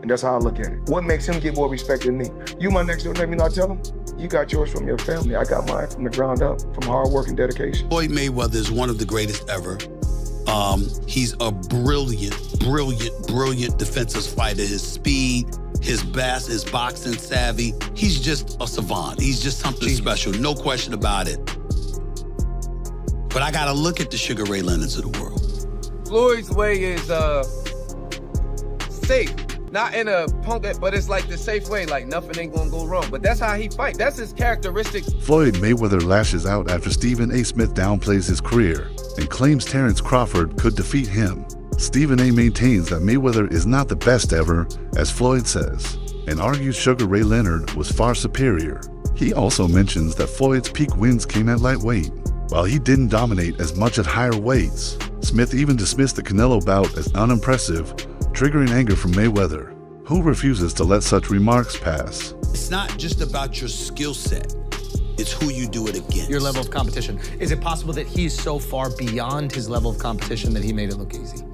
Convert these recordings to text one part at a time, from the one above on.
And that's how I look at it. What makes him get more respect than me? You my next door neighbor, not tell him? You got yours from your family. I got mine from the ground up, from hard work and dedication. Floyd Mayweather is one of the greatest ever. He's a brilliant defensive fighter. His speed, his boxing savvy. He's just a savant. He's just something special, no question about it. But I gotta look at the Sugar Ray Leonards of the world. Floyd's way is safe. Not in a punk, but it's like the safe way, like nothing ain't gonna go wrong. But that's how he fight. That's his characteristic. Floyd Mayweather lashes out after Stephen A. Smith downplays his career and claims Terence Crawford could defeat him. Stephen A. maintains that Mayweather is not the best ever, as Floyd says, and argues Sugar Ray Leonard was far superior. He also mentions that Floyd's peak wins came at lightweight, while he didn't dominate as much at higher weights. Smith even dismissed the Canelo bout as unimpressive, triggering anger from Mayweather, who refuses to let such remarks pass. It's not just about your skill set. It's who you do it against. Your level of competition. Is it possible that he's so far beyond his level of competition that he made it look easy?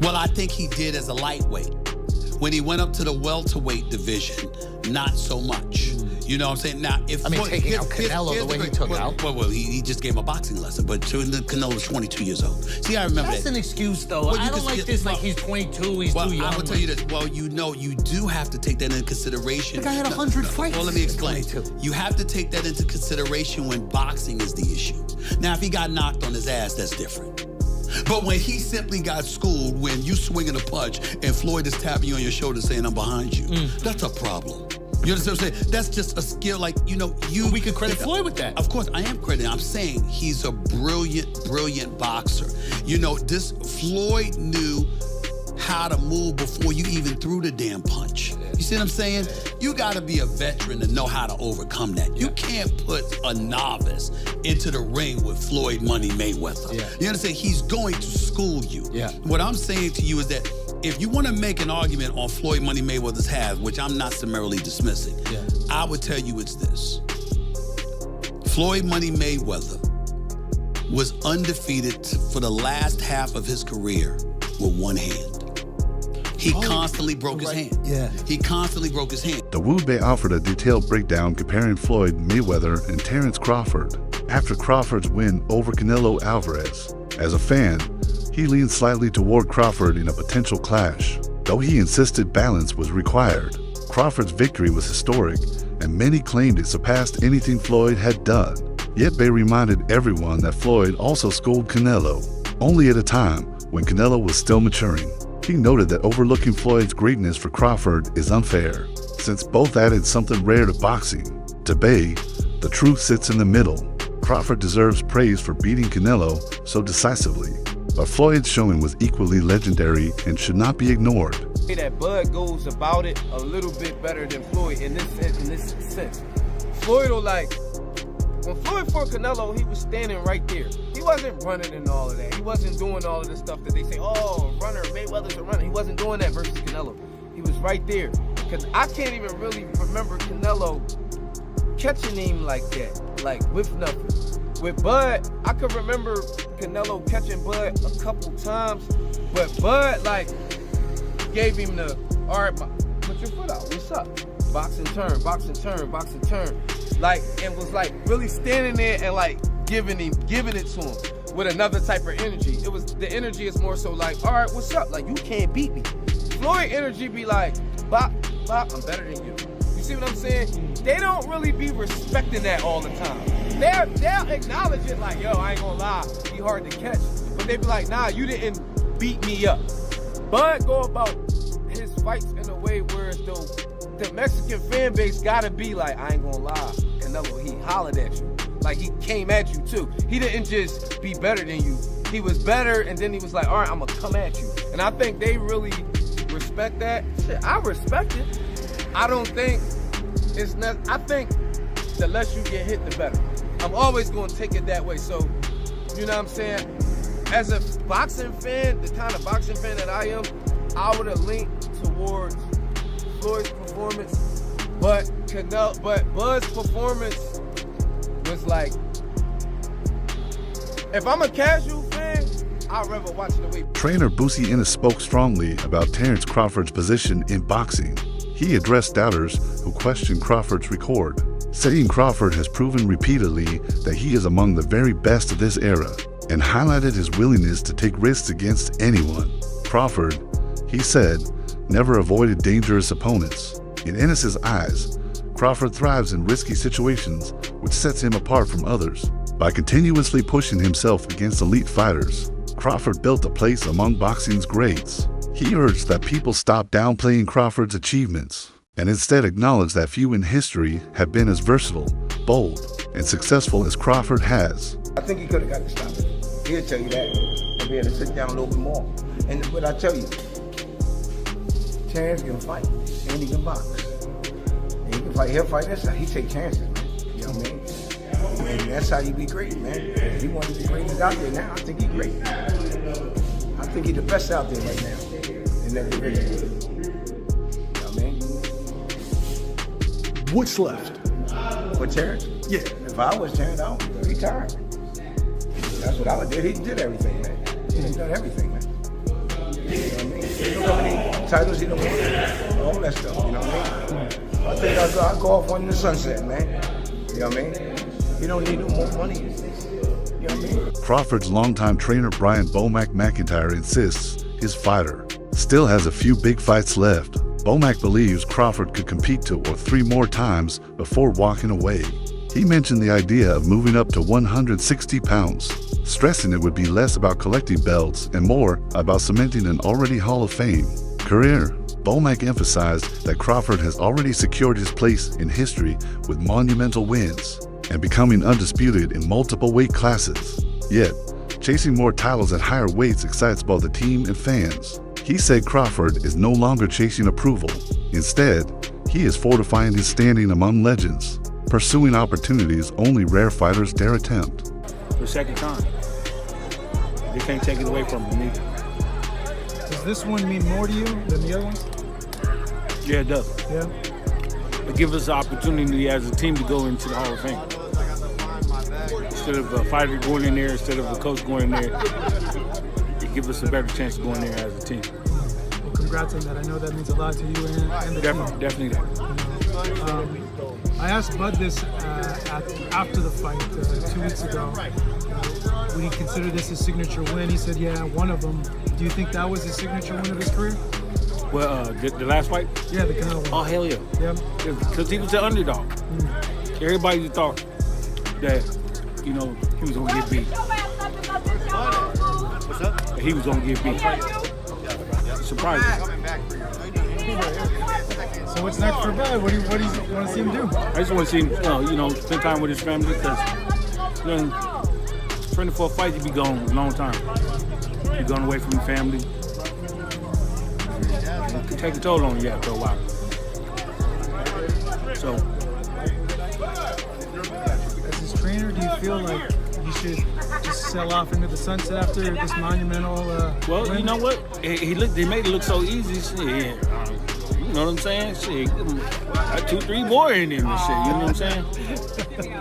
Well, I think he did as a lightweight. When he went up to the welterweight division, not so much. You know what I'm saying? Now, if taking out Canelo the way he took out. Well, he just gave him a boxing lesson, but Canelo's 22 years old. See, I remember That's that. an excuse, though. I don't like this, like he's 22, he's too young. I will tell you this. Well, you know, you do have to take that into consideration. The guy had 100 fights. Well, let me explain. You have to take that into consideration when boxing is the issue. Now, if he got knocked on his ass, that's different. But when he simply got schooled, when you swinging a punch and Floyd is tapping you on your shoulder saying, I'm behind you, that's a problem. You understand what I'm saying? That's just a skill, like, you know, we could credit Floyd with that. Of course, I am crediting. I'm saying he's a brilliant boxer. You know, this Floyd knew how to move before you even threw the damn punch. You see what I'm saying? You gotta be a veteran to know how to overcome that. You can't put a novice into the ring with Floyd Money Mayweather. You understand? He's going to school you. What I'm saying to you is that if you want to make an argument on Floyd Money Mayweather's half, which I'm not summarily dismissing, I would tell you it's this. Floyd Money Mayweather was undefeated for the last half of his career with one hand. He constantly broke his hand. He constantly broke his hand. The Wu Bei offered a detailed breakdown comparing Floyd Mayweather and Terence Crawford after Crawford's win over Canelo Alvarez. As a fan, he leaned slightly toward Crawford in a potential clash, though he insisted balance was required. Crawford's victory was historic, and many claimed it surpassed anything Floyd had done. Yet Bay reminded everyone that Floyd also schooled Canelo, only at a time when Canelo was still maturing. He noted that overlooking Floyd's greatness for Crawford is unfair, since both added something rare to boxing. To Bay, the truth sits in the middle. Crawford deserves praise for beating Canelo so decisively, but Floyd's showing was equally legendary and should not be ignored. That Bud goes about it a little bit better than Floyd in this sense. Floyd will when Floyd fought Canelo, he was standing right there. He wasn't running and all of that. He wasn't doing all of the stuff that they say, oh, runner, Mayweather's a runner. He wasn't doing that versus Canelo. He was right there. Because I can't even really remember Canelo catching him like that, like with nothing. With Bud, I could remember Canelo catching Bud a couple times, but Bud gave him the, all right, put your foot out, what's up? Boxing turn, boxing turn, boxing turn. And was really standing there and giving it to him with another type of energy. The energy is more so all right, what's up? You can't beat me. Floyd energy be bop, bop, I'm better than you. You see what I'm saying? They don't really be respecting that all the time. They'll acknowledge it yo, I ain't gonna lie, be hard to catch. But they be nah, you didn't beat me up. Bud go about his fights in a way where the Mexican fan base gotta be I ain't gonna lie, Canelo, he hollered at you. He came at you too. He didn't just be better than you. He was better, and then he was all right, I'm gonna come at you. And I think they really respect that. Shit, I respect it. I don't think it's not, I think the less you get hit, the better. I'm always gonna take it that way. So, you know what I'm saying? As a boxing fan, the kind of boxing fan that I am, I would have leaned towards Floyd's performance, but Bud's performance was if I'm a casual fan, I'd rather watch the way. Trainer Boosie Ennis spoke strongly about Terence Crawford's position in boxing. He addressed doubters who questioned Crawford's record, saying Crawford has proven repeatedly that he is among the very best of this era, and highlighted his willingness to take risks against anyone. Crawford, he said, never avoided dangerous opponents. In Ennis's eyes, Crawford thrives in risky situations, which sets him apart from others. By continuously pushing himself against elite fighters, Crawford built a place among boxing's greats. He urged that people stop downplaying Crawford's achievements and instead acknowledge that few in history have been as versatile, bold, and successful as Crawford has. I think he could have got to stop it. He'll tell you that. He'll be able to sit down a little bit more. But I tell you, Terence can fight, and he can box. And he can fight. He'll fight that side. He take chances, man. You know what I mean? And that's how you be great, man. If he wanted to be greatest out there now, I think he's great. I think he's the best out there right now in that division. You know what I mean? What's left? For Terence? Yeah. If I was Terence, I would retire. That's what I would do. He did everything, man. He's done everything, man. You know what I mean? Look how many titles he done won. All that stuff, you know what I mean? I think I'll go off on the sunset, man. You know what I mean? You don't need no more money. You know what I mean? Crawford's longtime trainer Brian Bomac McIntyre insists his fighter still has a few big fights left. Bomac believes Crawford could compete 2 or 3 more times before walking away. He mentioned the idea of moving up to 160 pounds, stressing it would be less about collecting belts and more about cementing an already Hall of Fame career. Bomac emphasized that Crawford has already secured his place in history with monumental wins and becoming undisputed in multiple weight classes. Yet, chasing more titles at higher weights excites both the team and fans. He said Crawford is no longer chasing approval. Instead, he is fortifying his standing among legends, pursuing opportunities only rare fighters dare attempt. For the second time. They can't take it away from him either. Does this one mean more to you than the other ones? Yeah, it does. Yeah. It gives us the opportunity as a team to go into the Hall of Fame. Instead of a fighter going in there, instead of a coach going in there, it gives us a better chance of going there as a team. Well, congrats on that. I know that means a lot to you and the team. Definitely that. I asked Bud this after the fight 2 weeks ago. Would he consider this his signature win? He said, yeah, one of them. Do you think that was his signature win of his career? Well, the last fight? Yeah, the Canelo one. Oh, hell yeah. Yeah. Because he was the underdog. Everybody thought that, he was going to get beat. That he was going to get beat. Surprising. So what's next for Bud? What do you want to see him do? I just want to see him, spend time with his family because, training for a fight, you be gone a long time. You're going away from your family. It can take a toll on you after a while. So, as his trainer, do you feel like you should just sell off into the sunset after this monumental well, win? you know what? They made it look so easy. Shit. You know what I'm saying? Shit, got 2, 3 more in him and shit. You know what I'm saying?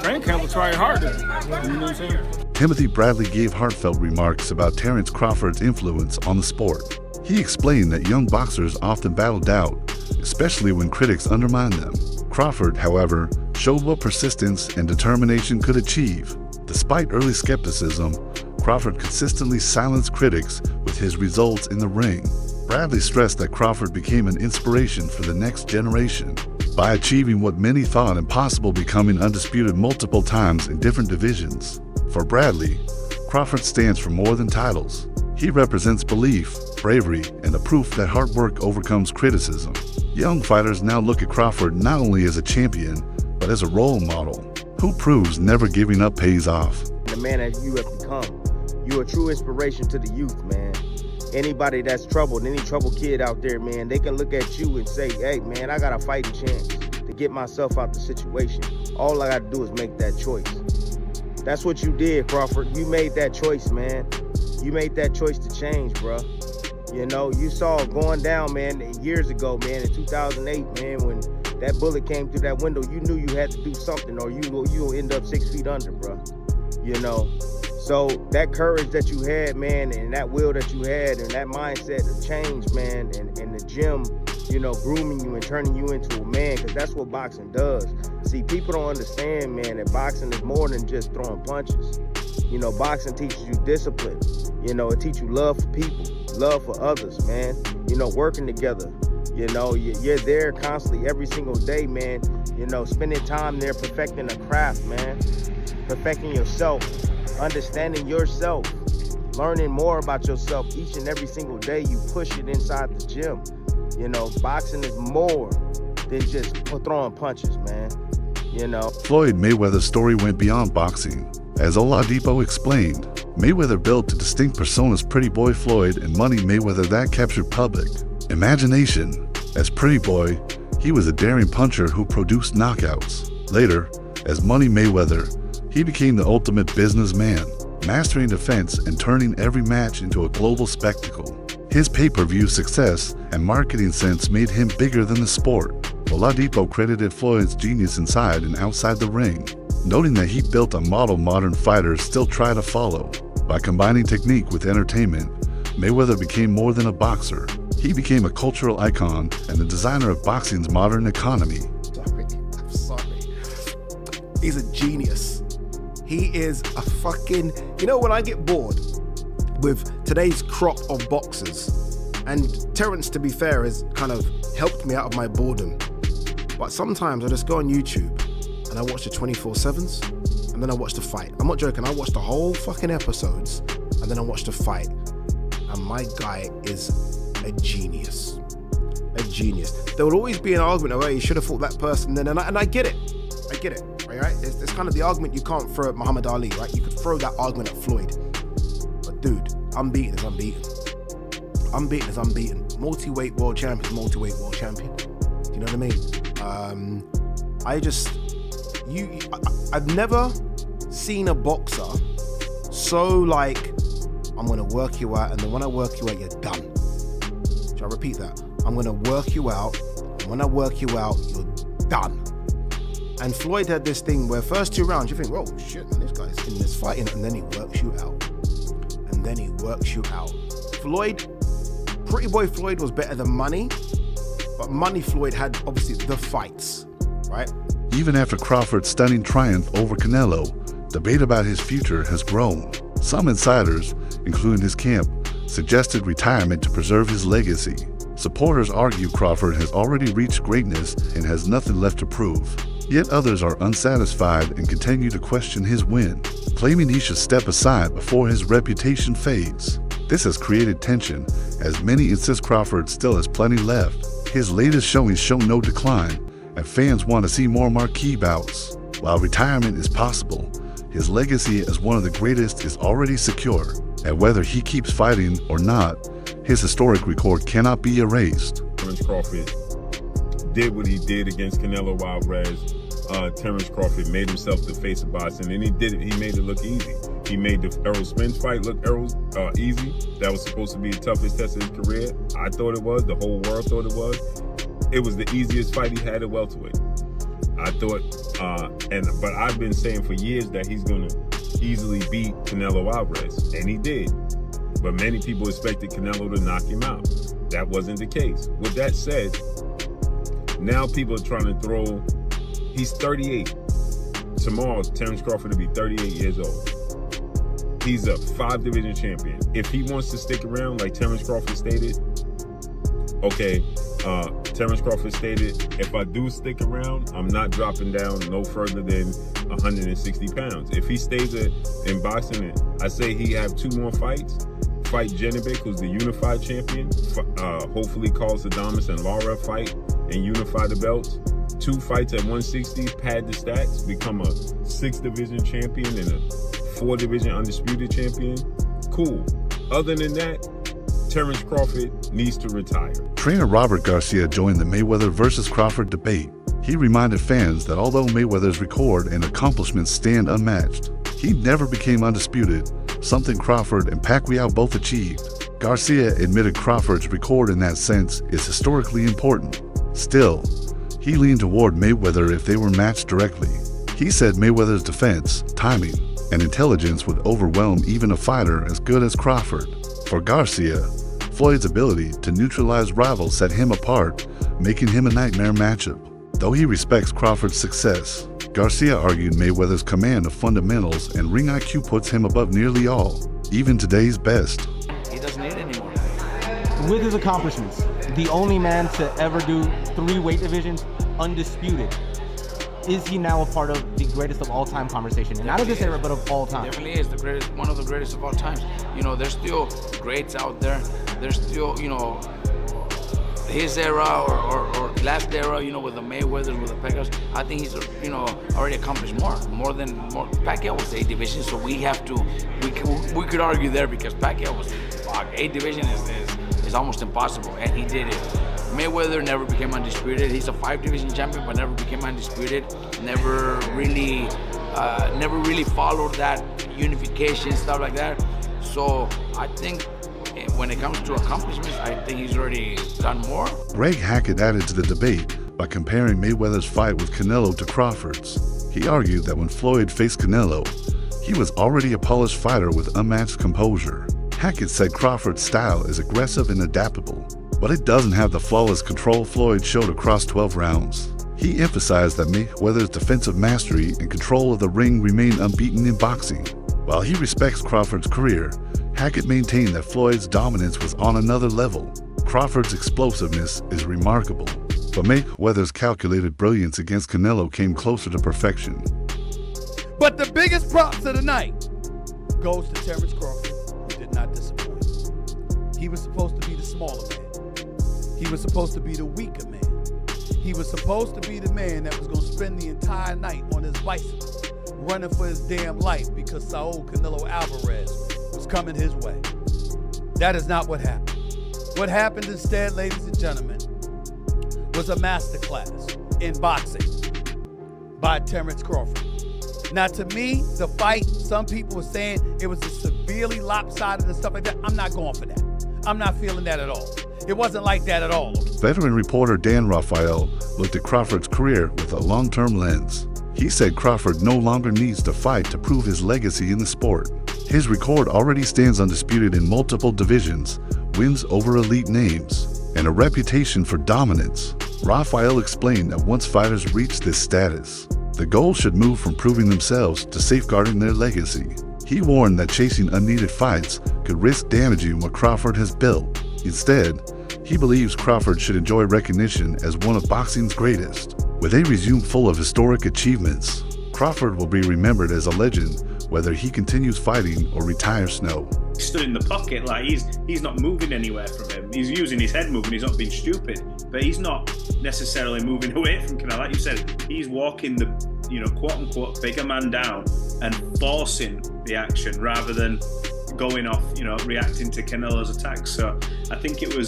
Training camp will try harder. You know what I'm saying? Timothy Bradley gave heartfelt remarks about Terence Crawford's influence on the sport. He explained that young boxers often battle doubt, especially when critics undermine them. Crawford, however, showed what persistence and determination could achieve. Despite early skepticism, Crawford consistently silenced critics with his results in the ring. Bradley stressed that Crawford became an inspiration for the next generation by achieving what many thought impossible, becoming undisputed multiple times in different divisions. For Bradley, Crawford stands for more than titles. He represents belief, bravery, and the proof that hard work overcomes criticism. Young fighters now look at Crawford not only as a champion, but as a role model who proves never giving up pays off. The man that you have become, you're a true inspiration to the youth, man. Anybody that's troubled, any troubled kid out there, man, they can look at you and say, hey, man, I got a fighting chance to get myself out the situation. All I got to do is make that choice. That's what you did, Crawford. You made that choice, man. You made that choice to change, bro. You saw it going down, man, years ago, man, in 2008, man, when that bullet came through that window, you knew you had to do something or you'll end up 6 feet under, bro. So that courage that you had, man, and that will that you had, and that mindset of change, man, and the gym, you know, grooming you and turning you into a man, because that's what boxing does. See, people don't understand, man, that boxing is more than just throwing punches. You know, boxing teaches you discipline. You know, it teaches you love for people, love for others, man. You know, working together. You know, you're there constantly every single day, man. You know, spending time there perfecting a craft, man. Perfecting yourself, understanding yourself, learning more about yourself each and every single day. You push it inside the gym. You know, boxing is more than just throwing punches, man. You know. Floyd Mayweather's story went beyond boxing. As Oladipo explained, Mayweather built a distinct personas: Pretty Boy Floyd and Money Mayweather that captured public imagination. As Pretty Boy, he was a daring puncher who produced knockouts. Later, as Money Mayweather, he became the ultimate businessman, mastering defense and turning every match into a global spectacle. His pay-per-view success and marketing sense made him bigger than the sport. Oladipo credited Floyd's genius inside and outside the ring, noting that he built a model modern fighters still try to follow. By combining technique with entertainment, Mayweather became more than a boxer. He became a cultural icon and the designer of boxing's modern economy. I'm sorry. He's a genius. He is a fucking... You know, when I get bored with today's crop of boxers, and Terence, to be fair, has kind of helped me out of my boredom, but sometimes I just go on YouTube and I watch the 24/7s and then I watch the fight. I'm not joking, I watch the whole fucking episodes and then I watch the fight. And my guy is a genius. A genius. There will always be an argument of, hey, you should have fought that person then, and I get it. I get it, right? It's kind of the argument you can't throw at Muhammad Ali, right? You could throw that argument at Floyd. But dude, unbeaten is unbeaten. Unbeaten is unbeaten. Multi-weight world champion is multi-weight world champion. Do you know what I mean? I've never seen a boxer so like, I'm gonna work you out, and then when I work you out, you're done. Shall I repeat that? I'm gonna work you out, and when I work you out, you're done. And Floyd had this thing where first 2 rounds, you think, whoa, shit, man, this guy's in this fighting, and then he works you out. And then he works you out. Floyd, Pretty Boy Floyd was better than Money, but Money Floyd had, obviously, the fights, right? Even after Crawford's stunning triumph over Canelo, debate about his future has grown. Some insiders, including his camp, suggested retirement to preserve his legacy. Supporters argue Crawford has already reached greatness and has nothing left to prove. Yet others are unsatisfied and continue to question his win, claiming he should step aside before his reputation fades. This has created tension, as many insist Crawford still has plenty left. His latest showings show no decline, and fans want to see more marquee bouts. While retirement is possible, his legacy as one of the greatest is already secure, and whether he keeps fighting or not, his historic record cannot be erased. Terence Crawford did what he did against Canelo Alvarez. Terence Crawford made himself the face of boxing, and he did it. He made it look easy. He made the Errol Spence fight look easy. That was supposed to be the toughest test of his career. I thought it was. The whole world thought it was. It was the easiest fight he had at welterweight. I thought, but I've been saying for years that he's gonna easily beat Canelo Alvarez, and he did. But many people expected Canelo to knock him out. That wasn't the case. With that said, now people are trying to throw, he's 38. Tomorrow, Terence Crawford will be 38 years old. He's a 5-division champion. If he wants to stick around, like Terence Crawford stated, okay, Terence Crawford stated, if I do stick around, I'm not dropping down no further than 160 pounds. If he stays in boxing, I say he have 2 more fights. Fight Janibek, who's the unified champion. Hopefully Carl Sadamas and Lara fight and unify the belts. 2 fights at 160, pad the stats, become a 6-division champion and a 4-division undisputed champion. Cool. Other than that, Terence Crawford needs to retire. Trainer Robert Garcia joined the Mayweather versus Crawford debate. He reminded fans that although Mayweather's record and accomplishments stand unmatched, he never became undisputed, something Crawford and Pacquiao both achieved. Garcia admitted Crawford's record in that sense is historically important. Still, he leaned toward Mayweather if they were matched directly. He said Mayweather's defense, timing, and intelligence would overwhelm even a fighter as good as Crawford. For Garcia, Floyd's ability to neutralize rivals set him apart, making him a nightmare matchup. Though he respects Crawford's success, Garcia argued Mayweather's command of fundamentals and ring IQ puts him above nearly all, even today's best. He doesn't need it anymore. With his accomplishments, the only man to ever do 3 weight divisions undisputed, is he now a part of the greatest of all time conversation? And not of this era, but of all time. Definitely is the greatest, one of the greatest of all times. You know, there's still greats out there. There's still, you know, his era or last era, you know, with the Mayweathers, with the Pacquiaos. I think he's, you know, already accomplished more than Pacquiao was 8 division, so we could argue there because Pacquiao was, 8 division is almost impossible, and he did it. Mayweather never became undisputed. He's a 5 division champion, but never became undisputed. Never really followed that unification, stuff like that. So I think when it comes to accomplishments, I think he's already done more. Greg Hackett added to the debate by comparing Mayweather's fight with Canelo to Crawford's. He argued that when Floyd faced Canelo, he was already a polished fighter with unmatched composure. Hackett said Crawford's style is aggressive and adaptable, but it doesn't have the flawless control Floyd showed across 12 rounds. He emphasized that Mayweather's defensive mastery and control of the ring remain unbeaten in boxing. While he respects Crawford's career, Hackett maintained that Floyd's dominance was on another level. Crawford's explosiveness is remarkable, but Mayweather's calculated brilliance against Canelo came closer to perfection. But the biggest props of the night goes to Terence Crawford, who did not disappoint. He was supposed to be the smaller man. He was supposed to be the weaker man. He was supposed to be the man that was going to spend the entire night on his bicycle, running for his damn life because Saul Canelo Alvarez was coming his way. That is not what happened. What happened instead, ladies and gentlemen, was a masterclass in boxing by Terence Crawford. Now, to me, the fight, some people were saying it was a severely lopsided and stuff like that. I'm not going for that. I'm not feeling that at all. It wasn't like that at all. Veteran reporter Dan Rafael looked at Crawford's career with a long-term lens. He said Crawford no longer needs to fight to prove his legacy in the sport. His record already stands undisputed in multiple divisions, wins over elite names, and a reputation for dominance. Rafael explained that once fighters reach this status, the goal should move from proving themselves to safeguarding their legacy. He warned that chasing unneeded fights could risk damaging what Crawford has built. Instead, he believes Crawford should enjoy recognition as one of boxing's greatest. With a resume full of historic achievements, Crawford will be remembered as a legend whether he continues fighting or retires now. He stood in the pocket, like he's not moving anywhere from him. He's using his head moving, he's not being stupid, but he's not necessarily moving away from Canelo. Like you said, he's walking the, you know, quote unquote bigger man down and forcing the action rather than going off, you know, reacting to Canelo's attacks. So I think it was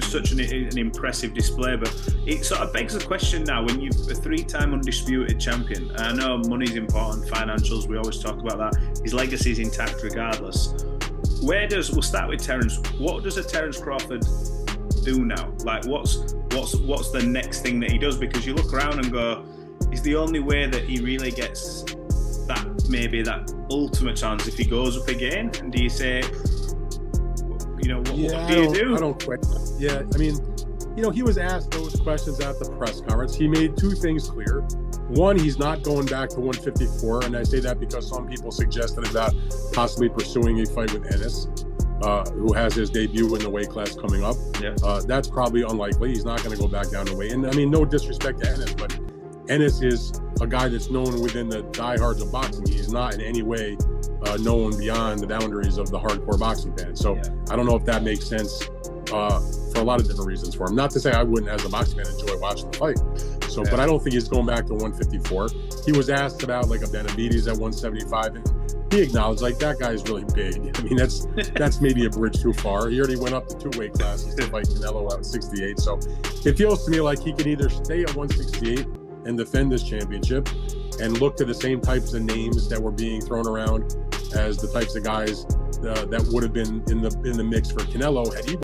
such an impressive display, but it sort of begs the question now, when you're a 3-time undisputed champion, and I know money's important, financials, we always talk about that, his legacy is intact regardless. We'll start with Terence. What does a Terence Crawford do now? Like, what's the next thing that he does? Because you look around and go, is the only way that he really gets that, maybe that ultimate chance if he goes up again? And do you say, you know, what do you do? I don't quite. Yeah, I mean, you know, he was asked those questions at the press conference. He made 2 things clear. One, he's not going back to 154, and I say that because some people suggested about possibly pursuing a fight with Ennis, who has his debut in the weight class coming up. Yeah. That's probably unlikely. He's not going to go back down to weight. And I mean, no disrespect to Ennis, but Ennis is a guy that's known within the diehards of boxing. He's not in any way known beyond the boundaries of the hardcore boxing fan. So I don't know if that makes sense for a lot of different reasons for him. Not to say I wouldn't, as a boxing fan, enjoy watching the fight. So, but I don't think he's going back to 154. He was asked about like a Benavidez at 175, and he acknowledged like that guy's really big. I mean, that's maybe a bridge too far. He already went up to 2 weight classes to fight Canelo at 68. So it feels to me like he could either stay at 168 and defend this championship and look to the same types of names that were being thrown around as the types of guys that would have been in the mix for Canelo had he